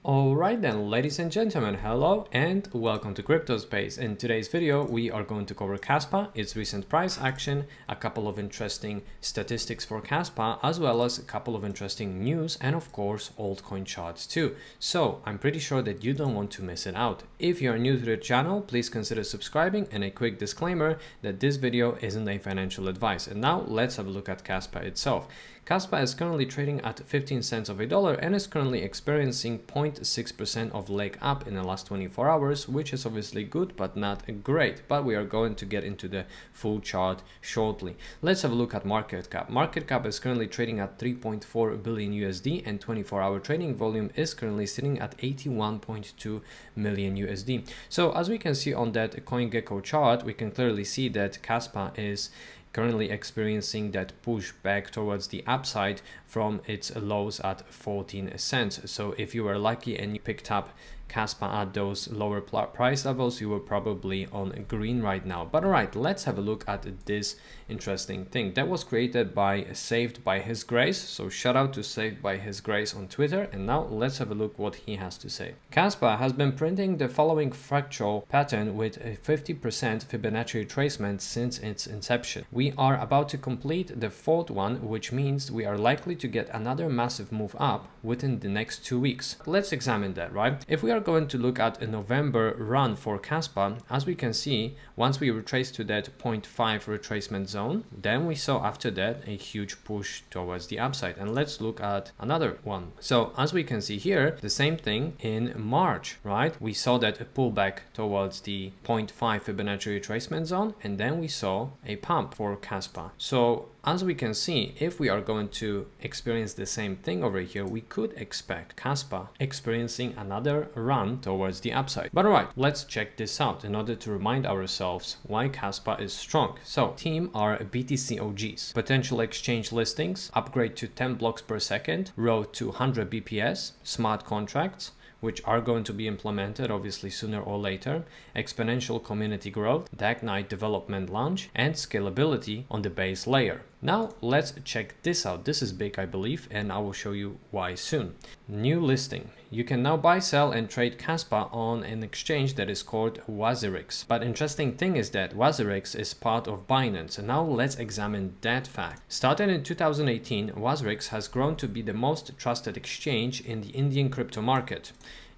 Alright then, ladies and gentlemen, hello and welcome to Crypto Space. In today's video, we are going to cover Kaspa, its recent price action, a couple of interesting statistics for Kaspa, as well as a couple of interesting news and of course altcoin charts too. So I'm pretty sure that you don't want to miss it out. If you are new to the channel, please consider subscribing, and a quick disclaimer that this video isn't a financial advice. And now let's have a look at Kaspa itself. Kaspa is currently trading at 15 cents of a dollar and is currently experiencing 0.6% of leg up in the last 24 hours, which is obviously good but not great. But we are going to get into the full chart shortly. Let's have a look at market cap. Market cap is currently trading at 3.4 billion USD and 24-hour trading volume is currently sitting at 81.2 million USD. So as we can see on that CoinGecko chart, we can clearly see that Kaspa is currently experiencing that push back towards the upside from its lows at 14 cents. So if you were lucky and you picked up Kaspa at those lower price levels, you were probably on green right now. But alright, let's have a look at this interesting thing that was created by Saved by His Grace. So shout out to Saved by His Grace on Twitter. And now let's have a look what he has to say. Kaspa has been printing the following fractal pattern with a 50% Fibonacci retracement since its inception. We are about to complete the fourth one, which means we are likely to get another massive move up within the next 2 weeks. Let's examine that, right? If we are going to look at a November run for Kaspa, as we can see, once we retrace to that 0.5 retracement zone, then we saw after that a huge push towards the upside. And let's look at another one. So as we can see here, the same thing in March, right? We saw that a pullback towards the 0.5 Fibonacci retracement zone, and then we saw a pump for Kaspa. So as we can see, if we are going to experience the same thing over here, we could expect Kaspa experiencing another run towards the upside. But alright, let's check this out in order to remind ourselves why Kaspa is strong. So team are BTC OGs, potential exchange listings, upgrade to 10 blocks per second, road to 100 BPS, smart contracts, which are going to be implemented obviously sooner or later, exponential community growth, DAG Knight development launch, and scalability on the base layer. Now let's check this out. This is big, I believe, and I will show you why soon. New listing. You can now buy, sell, and trade Kaspa on an exchange that is called WazirX. But interesting thing is that WazirX is part of Binance, and now let's examine that fact. Started in 2018, WazirX has grown to be the most trusted exchange in the Indian crypto market.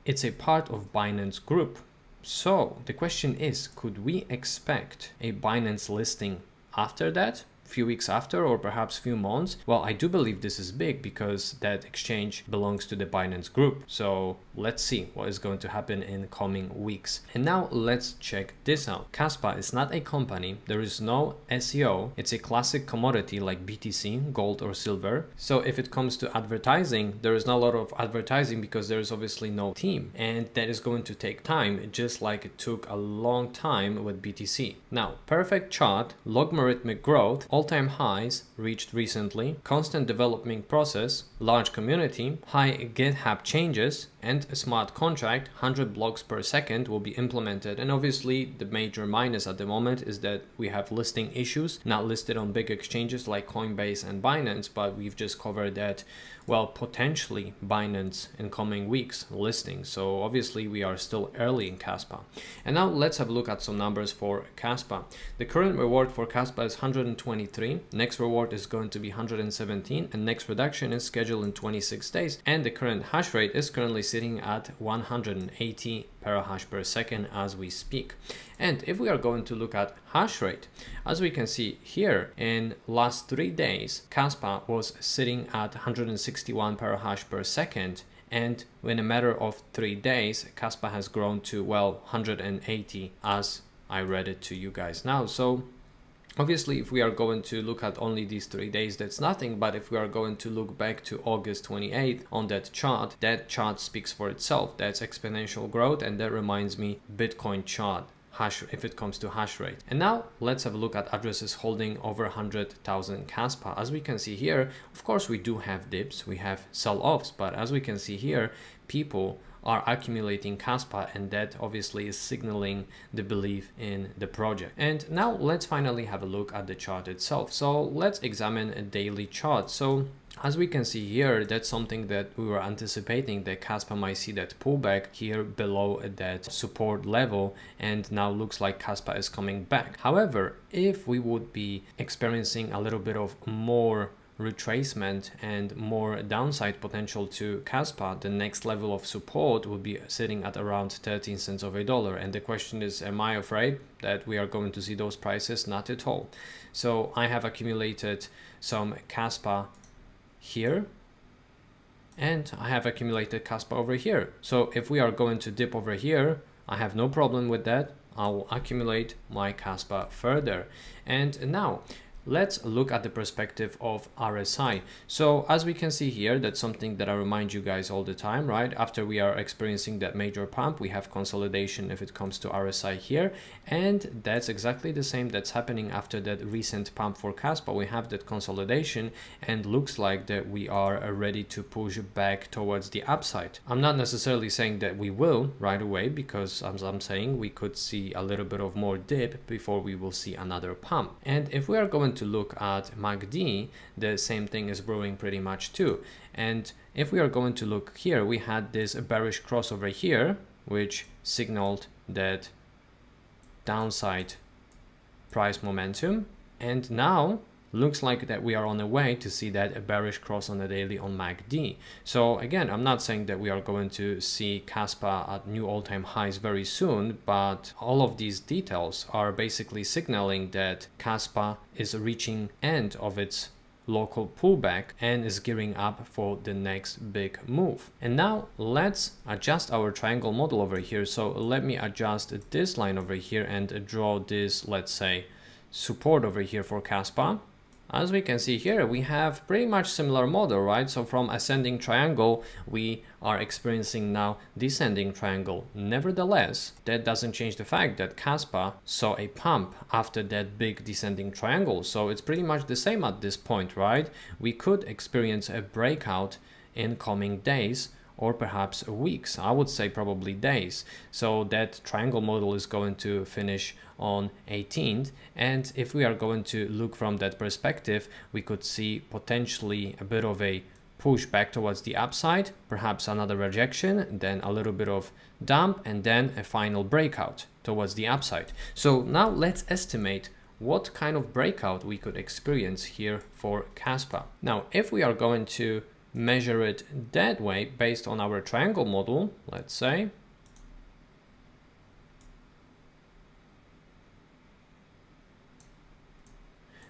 It's a part of Binance Group. So the question is, could we expect a Binance listing after that? Few weeks after, or perhaps few months? Well, I do believe this is big because that exchange belongs to the Binance Group. So let's see what is going to happen in coming weeks. And now let's check this out. Kaspa is not a company. There is no SEO. It's a classic commodity like BTC, gold or silver. So if it comes to advertising, there is not a lot of advertising because there is obviously no team, and that is going to take time, just like it took a long time with BTC. Now, perfect chart, logarithmic growth, all-time highs reached recently, constant developing process, large community, high GitHub changes, and a smart contract, 100 blocks per second will be implemented. And obviously the major minus at the moment is that we have listing issues, not listed on big exchanges like Coinbase and Binance, but we've just covered that, well, potentially Binance in coming weeks listing. So obviously we are still early in Kaspa. And now let's have a look at some numbers for Kaspa. The current reward for Kaspa is 123, next reward is going to be 117, and next reduction is scheduled in 26 days, and the current hash rate is currently sitting at 180 terahash per second as we speak. And if we are going to look at hash rate, as we can see here, in last 3 days, Kaspa was sitting at 161 terahash per second. And in a matter of 3 days, Kaspa has grown to, well, 180 as I read it to you guys now. So obviously, if we are going to look at only these 3 days, that's nothing. But if we are going to look back to August 28th on that chart speaks for itself. That's exponential growth, and that reminds me Bitcoin chart. If it comes to hash rate. And now let's have a look at addresses holding over 100,000 Kaspa. As we can see here, of course we do have dips, we have sell-offs, but as we can see here, people are accumulating Kaspa, and that obviously is signaling the belief in the project. And now let's finally have a look at the chart itself. So let's examine a daily chart. So As we can see here, that's something that we were anticipating, that Kaspa might see that pullback here below that support level, and now looks like Kaspa is coming back. However, if we would be experiencing a little bit of more retracement and more downside potential to Kaspa, the next level of support would be sitting at around 13 cents of a dollar. And the question is, am I afraid that we are going to see those prices? Not at all. So I have accumulated some Kaspa here, and I have accumulated Kaspa over here. So if we are going to dip over here, I have no problem with that. I will accumulate my Kaspa further. And now let's look at the perspective of RSI. So as we can see here, that's something that I remind you guys all the time, right? After we are experiencing that major pump, we have consolidation if it comes to RSI here. And that's exactly the same that's happening after that recent pump for Kaspa. We have that consolidation, and looks like that we are ready to push back towards the upside. I'm not necessarily saying that we will right away, because as I'm saying, we could see a little bit of more dip before we will see another pump. And if we are going to look at MACD, the same thing is brewing pretty much too. And if we are going to look here, we had this bearish crossover here, which signaled that downside price momentum, and now looks like that we are on the way to see that bearish cross on the daily on MACD. So again, I'm not saying that we are going to see Kaspa at new all-time highs very soon, but all of these details are basically signaling that Kaspa is reaching end of its local pullback and is gearing up for the next big move. And now let's adjust our triangle model over here. So let me adjust this line over here and draw this, let's say, support over here for Kaspa. As we can see here, we have pretty much similar model, right? So from ascending triangle, we are experiencing now descending triangle. Nevertheless, that doesn't change the fact that Kaspa saw a pump after that big descending triangle. So it's pretty much the same at this point, right? We could experience a breakout in coming days, or perhaps weeks. I would say probably days. So that triangle model is going to finish on 18th. And if we are going to look from that perspective, we could see potentially a bit of a push back towards the upside, perhaps another rejection, then a little bit of dump, and then a final breakout towards the upside. So now let's estimate what kind of breakout we could experience here for Kaspa. Now, if we are going to measure it that way based on our triangle model, let's say,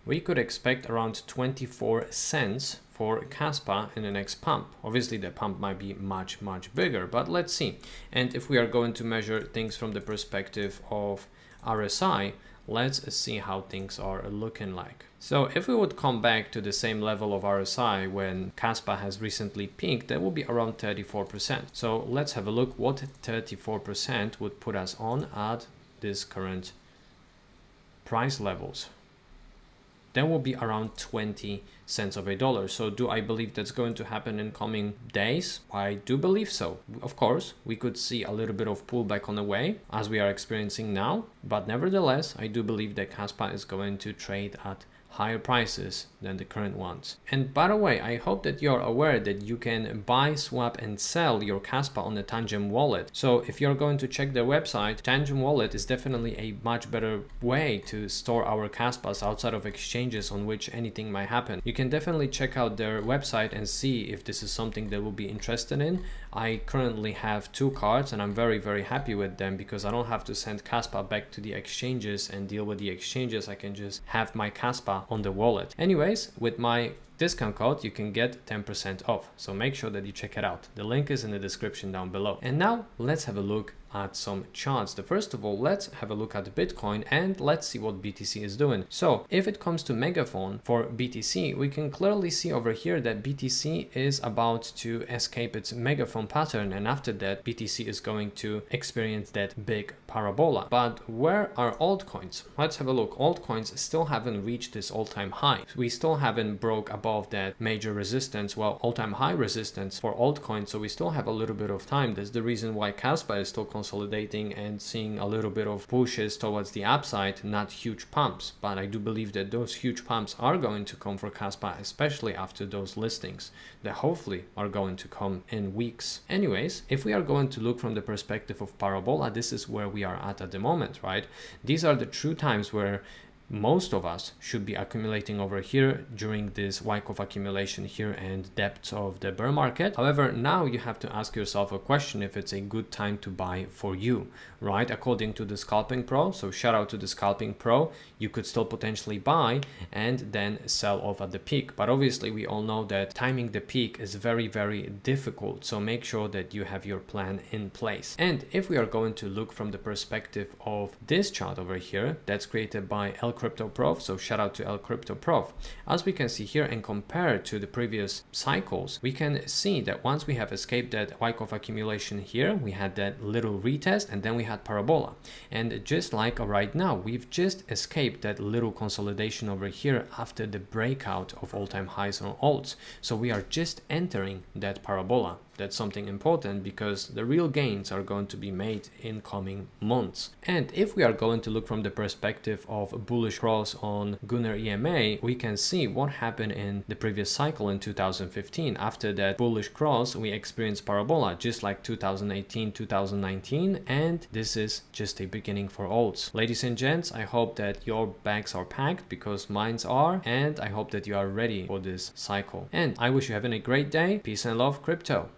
we could expect around 24 cents for Kaspa in the next pump. Obviously the pump might be much bigger, but let's see. And if we are going to measure things from the perspective of RSI, let's see how things are looking like. So if we would come back to the same level of RSI when Kaspa has recently peaked, that will be around 34%. So let's have a look what 34% would put us on at this current price levels. That will be around 20 cents of a dollar. So do I believe that's going to happen in coming days? I do believe so. Of course, we could see a little bit of pullback on the way as we are experiencing now, but nevertheless, I do believe that Kaspa is going to trade at higher prices than the current ones. And by the way, I hope that you're aware that you can buy, swap and sell your Kaspa on the Tangent wallet. So if you're going to check their website, Tangent wallet is definitely a much better way to store our Kaspas outside of exchanges on which anything might happen. You can definitely check out their website and see if this is something that will be interested in. I currently have 2 cards and I'm very happy with them because I don't have to send Kaspa back to the exchanges and deal with the exchanges. I can just have my Kaspa on the wallet. Anyways, with my discount code you can get 10% off, so make sure that you check it out. The link is in the description down below. And now let's have a look at some charts. First of all, let's have a look at Bitcoin and let's see what BTC is doing. So if it comes to Megaphone for BTC, we can clearly see over here that BTC is about to escape its Megaphone pattern, and after that BTC is going to experience that big parabola. But where are altcoins? Let's have a look. Altcoins still haven't reached this all-time high. We still haven't broke above above that major resistance, well, all-time high resistance for altcoins. So we still have a little bit of time. That's the reason why Kaspa is still consolidating and seeing a little bit of pushes towards the upside, not huge pumps. But I do believe that those huge pumps are going to come for Kaspa, especially after those listings that hopefully are going to come in weeks. Anyways, if we are going to look from the perspective of parabola, this is where we are at the moment, right? These are the true times where most of us should be accumulating over here during this Wyckoff accumulation here and depths of the bear market. However, now you have to ask yourself a question if it's a good time to buy for you, right? According to the Scalping Pro, so shout out to the Scalping Pro, you could still potentially buy and then sell off at the peak. But obviously we all know that timing the peak is very, very difficult. So make sure that you have your plan in place. And if we are going to look from the perspective of this chart over here, that's created by Crypto Prof, so shout out to El Crypto Prof. As we can see here and compare to the previous cycles, we can see that once we have escaped that Wyckoff accumulation here, we had that little retest and then we had parabola. And just like right now, we've just escaped that little consolidation over here after the breakout of all-time highs on alts. So we are just entering that parabola. That's something important because the real gains are going to be made in coming months. And if we are going to look from the perspective of bullish cross on Gunnar EMA, we can see what happened in the previous cycle in 2015. After that bullish cross, we experienced parabola just like 2018, 2019, and this is just a beginning for alts. Ladies and gents, I hope that your bags are packed because mine are, and I hope that you are ready for this cycle. And I wish you having a great day. Peace and love, crypto.